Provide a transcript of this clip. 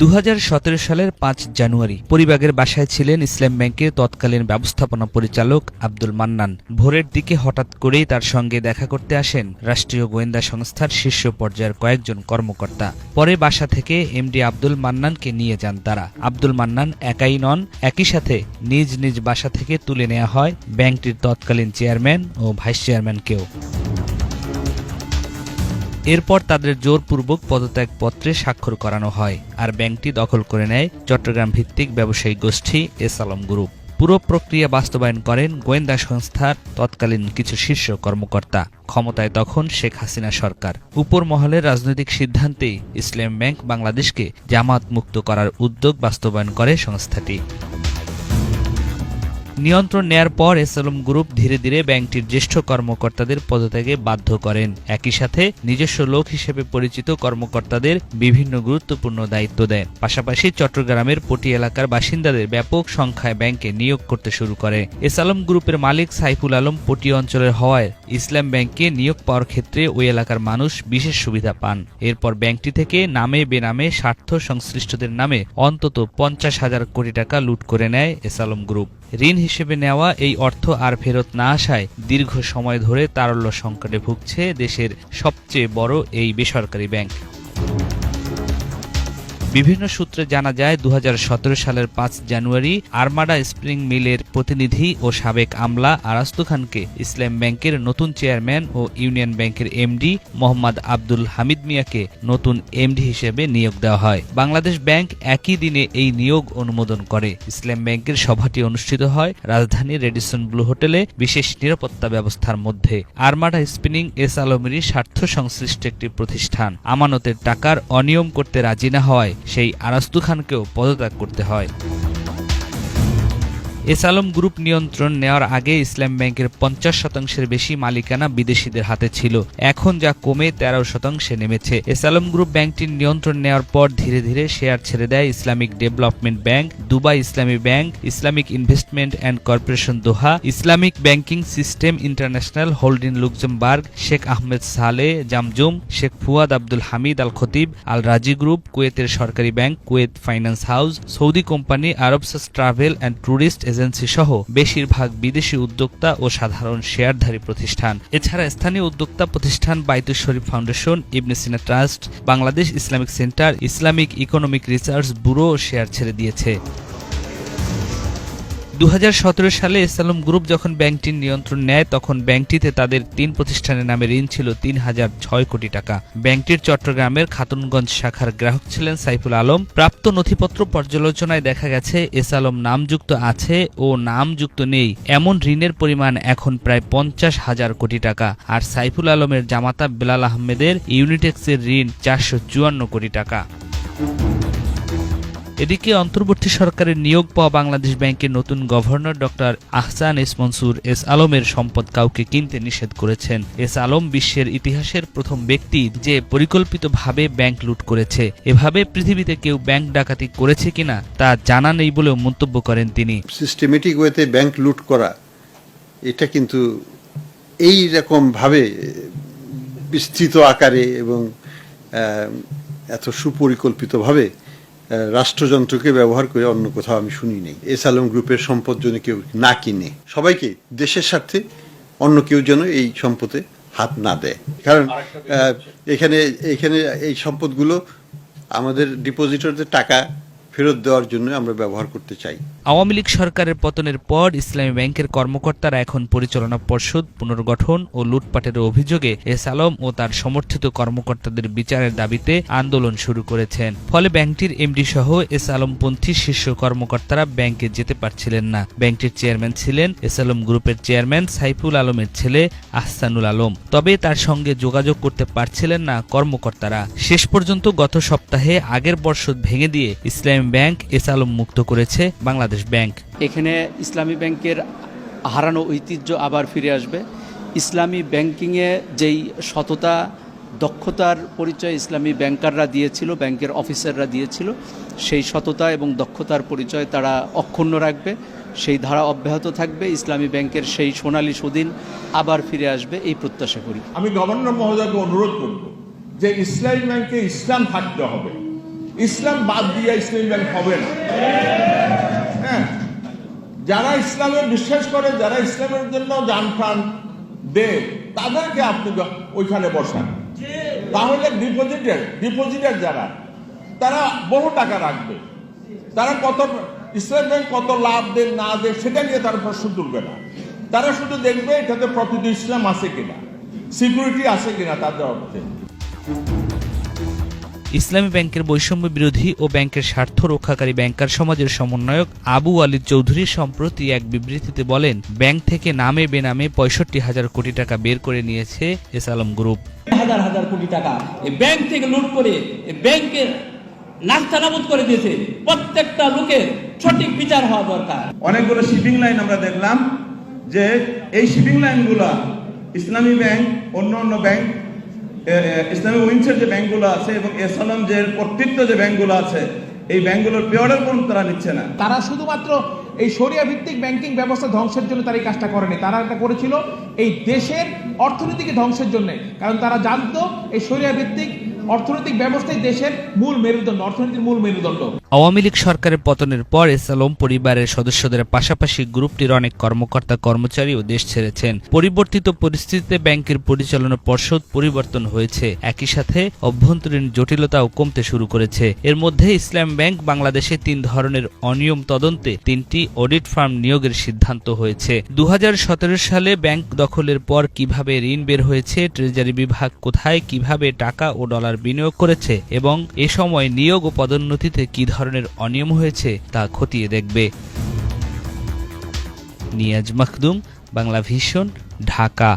2017 সালের 5 জানুয়ারি পরিবাগের বাসায় ছিলেন ইসলাম ব্যাংকের তৎকালীন ব্যবস্থাপনা পরিচালক আব্দুল মান্নান। ভোরের দিকে হঠাৎ করেই তার সঙ্গে দেখা করতে আসেন রাষ্ট্রীয় গোয়েন্দা সংস্থার শীর্ষ পর্যায়ের কয়েকজন কর্মকর্তা। পরে বাসা থেকে এমডি আব্দুল মান্নানকে নিয়ে যান তারা। আব্দুল মান্নান একাই নন, একই সাথে নিজ নিজ বাসা থেকে তুলে নেওয়া হয় ব্যাংকটির তৎকালীন চেয়ারম্যান ও ভাইস চেয়ারম্যানকেও। এরপর তাদের জোরপূর্বক পদত্যাগপত্রে স্বাক্ষর করানো হয়, আর ব্যাংকটি দখল করে নেয় চট্টগ্রাম ভিত্তিক ব্যবসায়ী গোষ্ঠী এস আলম গ্রুপ। পুরো প্রক্রিয়া বাস্তবায়ন করেন গোয়েন্দা সংস্থার তৎকালীন কিছু শীর্ষ কর্মকর্তা। ক্ষমতায় তখন শেখ হাসিনা সরকার। উপর মহলের রাজনৈতিক সিদ্ধান্তেই ইসলাম ব্যাংক বাংলাদেশকে জামাত মুক্ত করার উদ্যোগ বাস্তবায়ন করে সংস্থাটি। নিয়ন্ত্রণ নেয়ার পর এস আলম গ্রুপ ধীরে ধীরে ব্যাংকটির জ্যেষ্ঠ কর্মকর্তাদের পদত্যাগে বাধ্য করেন। একই সাথে নিজস্ব লোক হিসেবে পরিচিত কর্মকর্তাদের বিভিন্ন গুরুত্বপূর্ণ দায়িত্ব দেন। পাশাপাশি চট্টগ্রামের পটি এলাকার বাসিন্দাদের ব্যাপক সংখ্যায় ব্যাংকে নিয়োগ করতে শুরু করে। এস আলম গ্রুপের মালিক সাইফুল আলম পটি অঞ্চলের হওয়ায় ইসলাম ব্যাংকে নিয়োগ পাওয়ার ক্ষেত্রে ওই এলাকার মানুষ বিশেষ সুবিধা পান। এরপর ব্যাংকটি থেকে নামে বেনামে স্বার্থ সংশ্লিষ্টদের নামে অন্তত 50,000 কোটি টাকা লুট করে নেয় এস আলম গ্রুপ। ঋণ হিসেবে নেওয়া এই অর্থ আর ফেরত না আসায় দীর্ঘ সময় ধরে তারল্য সংকটে ভুগছে দেশের সবচেয়ে বড় এই বেসরকারি ব্যাংক। বিভিন্ন সূত্রে জানা যায় 2017 সালের 5 জানুয়ারি আরমাডা স্প্রিং মিলের প্রতিনিধি ও সাবেক আমলা আরাস্তু খানকে ইসলাম ব্যাংকের নতুন চেয়ারম্যান ও ইউনিয়ন ব্যাংকের এমডি মোহাম্মদ আব্দুল হামিদ মিয়াকে নতুন এমডি হিসেবে নিয়োগ দেওয়া হয়। বাংলাদেশ ব্যাংক একই দিনে এই নিয়োগ অনুমোদন করে। ইসলাম ব্যাংকের সভাটি অনুষ্ঠিত হয় রাজধানীর রেডিসন ব্লু হোটেলে বিশেষ নিরাপত্তা ব্যবস্থার মধ্যে। আরমাডা স্পিনিং এস আলমেরই স্বার্থ সংশ্লিষ্ট একটি প্রতিষ্ঠান। আমানতের টাকার অনিয়ম করতে রাজি না হওয়ায় সেই আরাস্তু খানকেও পদত্যাগ করতে হয়। এস আলম গ্রুপ নিয়ন্ত্রণ নেওয়ার আগে ইসলাম ব্যাংকের 50% বেশি মালিকানা বিদেশিদের হাতে ছিল। এখন যা কমে 13% নেমেছে। এস আলম গ্রুপ ব্যাংকটির নিয়ন্ত্রণ নেওয়ার পর ধীরে ধীরে শেয়ার ছেড়ে দেয় Islamic development bank, Dubai Islami bank, Islamic investment and corporation Doha, Islamic banking system international holding Luxembourg, Sheikh Ahmed সালে জামজুম, শেখ ফুয়াদ আব্দুল হামিদ আল খতিব, আল রাজি গ্রুপ, কুয়েতের সরকারি bank Kuwait finance house, Saudi company আরবসাস ট্রাভেল অ্যান্ড ট্যুরিস্ট এজেন্সি সহ বেশিরভাগ বিদেশি উদ্যোক্তা ও সাধারণ শেয়ারধারী প্রতিষ্ঠান। এছাড়া স্থানীয় উদ্যোক্তা প্রতিষ্ঠান Baitul Sharif foundation, Ibne Sina trust, Bangladesh Islamic centre, Islamic economic research bureau share ছেড়ে দিয়েছে। 2017 সালে এস আলম গ্রুপ যখন ব্যাংকটির নিয়ন্ত্রণ নেয় তখন ব্যাংকটিতে তাদের 3 প্রতিষ্ঠানের নামে ঋণ ছিল 3006 কোটি টাকা। ব্যাংকটির চট্টগ্রামের খাতুনগঞ্জ শাখার গ্রাহক ছিলেন সাইফুল আলম। প্রাপ্ত নথিপত্র পর্যালোচনায় দেখা গেছে এস আলম নামযুক্ত আছে ও নামযুক্ত নেই এমন ঋণের পরিমাণ এখন প্রায় 50,000 কোটি টাকা। আর সাইফুল আলমের জামাতা বেলাল আহমেদের ইউনিটেক্সের ঋণ 454 কোটি টাকা। এদিকে অন্তর্বর্তী সরকারের নিয়োগ পাওয়া বাংলাদেশ ব্যাংকের নতুন governor doctor Ahsan S Mansur S আলমের সম্পদ কাউকে কিনতে নিষেধ করেছেন। এস আলম বিশ্বের ইতিহাসের প্রথম ব্যক্তি যে পরিকল্পিতভাবে ব্যাংক লুট করেছে। এভাবে পৃথিবীতে কেউ ব্যাংক ডাকাতি করেছে কিনা তা জানা নেই বলেও মন্তব্য করেন তিনি। সিস্টেমেটিক ওয়েতে ব্যাংক লুট করা এটা কিন্তু এই রকম ভাবে বিস্তৃত আকারে এবং এত সুপরিকল্পিতভাবে রাষ্ট্রযন্ত্রকে ব্যবহার করে অন্য কোথাও আমি শুনি নেই। এস আলম গ্রুপের সম্পদ যেন কেউ না কিনে, সবাইকে দেশের স্বার্থে অন্য কেউ যেন এই সম্পদে হাত না দেয়। কারণ এখানে এই সম্পদগুলো আমাদের ডিপোজিটরদের টাকা ফেরত দেওয়ার জন্য আমরা ব্যবহার করতে চাই। আওয়ামী লীগ সরকারের পতনের পর ইসলামী ব্যাংকের কর্মকর্তারা এখন পরিচালনা পর্ষদ পুনর্গঠন ও লুটপাটের অভিযোগে এস আলম ও তার সমর্থিত কর্মকর্তাদের বিচারের দাবিতে আন্দোলন শুরু করেছেন। ফলে ব্যাংকটির এমডি সহ এস আলমপন্থী শীর্ষ কর্মকর্তারা ব্যাংকে যেতে পারছিলেন না। ব্যাংকটির চেয়ারম্যান ছিলেন এস আলম গ্রুপের চেয়ারম্যান সাইফুল আলমের ছেলে আহসানুল আলম। তবে তার সঙ্গে যোগাযোগ করতে পারছিলেন না কর্মকর্তারা। শেষ পর্যন্ত গত সপ্তাহে আগের বর্ষদ ভেঙে দিয়ে ইসলামী ব্যাংক এস আলম মুক্ত করেছে বাংলাদেশ ব্যাংক। এখানে ইসলামী ব্যাংকের হারানো ঐতিহ্য আবার ফিরে আসবে। ইসলামী ব্যাংকিংয়ে যেই সততা দক্ষতার পরিচয় ইসলামী ব্যাংকাররা দিয়েছিল, ব্যাংকের অফিসাররা দিয়েছিল, সেই সততা এবং দক্ষতার পরিচয় তারা অক্ষুণ্ণ রাখবে। সেই ধারা অব্যাহত থাকবে। ইসলামী ব্যাংকের সেই সোনালী সুদিন আবার ফিরে আসবে এই প্রত্যাশা করি। আমি গভর্নর মহোদয়কে অনুরোধ করব যে ইসলামী ব্যাংকে ইসলাম থাকতে হবে, ইসলাম বাদ দিয়ে ইসলামী ব্যাংক হবে না। হ্যাঁ, যারা ইসলামে বিশ্বাস করে, যারা ইসলামের জন্য জান প্রাণ দেয়, তাদেরকে আপনি ওইখানে বসান। তাহলে ডিপোজিটার যারা, তারা বহু টাকা রাখবে, তারা কত ইসলাম ব্যাংক কত লাভ দেয় না দেয় সেটা নিয়ে তারা প্রশ্ন তুলবে না। তারা শুধু দেখবে এটাতে প্রকৃত ইসলাম আছে কিনা, সিকিউরিটি আছে কিনা তাদের অর্থে। ইসলামী ব্যাংকের বৈষম্য বিরোধী ও ব্যাংকের স্বার্থ রক্ষাকারী ব্যাংকার সমাজের সমন্বয়ক আবু ওয়ালিদ চৌধুরী সম্প্রতি এক বিবৃতিতে বলেন, ব্যাংক থেকে নামে বেনামে 65,000 কোটি টাকা বের করে নিয়েছে এসআলম গ্রুপ। হাজার হাজার কোটি টাকা এই ব্যাংক থেকে লুট করে এই ব্যাংকের নাস্তানাবুদ করে দিয়েছে। প্রত্যেকটা লোকের সঠিক বিচার হওয়া দরকার। অনেকগুলো শিপিং লাইন আমরা দেখলাম যে এই শিপিং লাইনগুলা ইসলামী ব্যাংক, অন্য ব্যাংক, ইসলামী উইংসের যে ব্যাংকগুলো আছে এবং এসআলম যে কর্তৃত্ব যে ব্যাংকগুলো আছে, এই ব্যাংকগুলোর পেয়ারের কোন তারা নিচ্ছে না। তারা শুধুমাত্র এই শরিয়া ভিত্তিক ব্যাংকিং ব্যবস্থা ধ্বংসের জন্য তারা এই কাজটা করেনি, তারা এটা করেছিল এই দেশের অর্থনীতিকে ধ্বংসের জন্য। কারণ তারা জানতো এই শরিয়া ভিত্তিক অর্থনৈতিক ব্যবস্থাই দেশের মূল মেরুদণ্ড, অর্থনীতির মূল মেরুদণ্ড। আওয়ামী লীগ সরকারের পতনের পর এসআলম পরিবারের সদস্যদের পাশাপাশি গ্রুপটির অনেক কর্মকর্তা কর্মচারীও দেশ ছেড়েছেন। পরিবর্তিত পরিস্থিতিতে ব্যাংকের পরিচালনা পর্ষদ পরিবর্তন হয়েছে, একই সাথে অভ্যন্তরীণ জটিলতাও কমতে শুরু করেছে। এর মধ্যে ইসলাম ব্যাংক বাংলাদেশে 3 ধরনের অনিয়ম তদন্তে 3টি অডিট ফার্ম নিয়োগের সিদ্ধান্ত হয়েছে। 2017 সালে ব্যাংক দখলের পর কিভাবে ঋণ বের হয়েছে, ট্রেজারি বিভাগ কোথায় কিভাবে টাকা ও ডলার বিনিয়োগ করেছে এবং এ সময় নিয়োগ ও পদোন্নতিতে কি ধরনের অনিয়ম হয়েছে তা খতিয়ে দেখবে। নিয়াজ মখদুম, বাংলা ভিশন, ঢাকা।